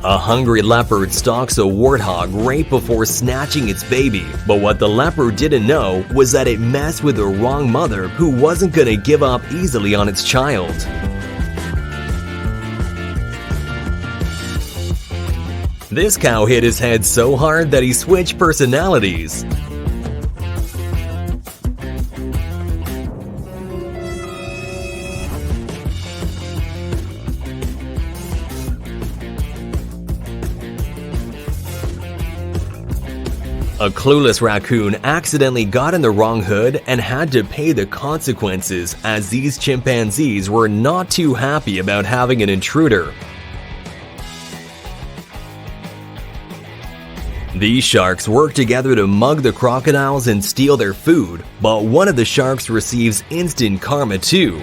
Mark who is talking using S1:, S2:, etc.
S1: A hungry leopard stalks a warthog right before snatching its baby, but what the leopard didn't know was that it messed with the wrong mother who wasn't gonna give up easily on its child. This cow hit his head so hard that he switched personalities. A clueless raccoon accidentally got in the wrong hood and had to pay the consequences, as these chimpanzees were not too happy about having an intruder. These sharks work together to mug the crocodiles and steal their food, but one of the sharks receives instant karma too.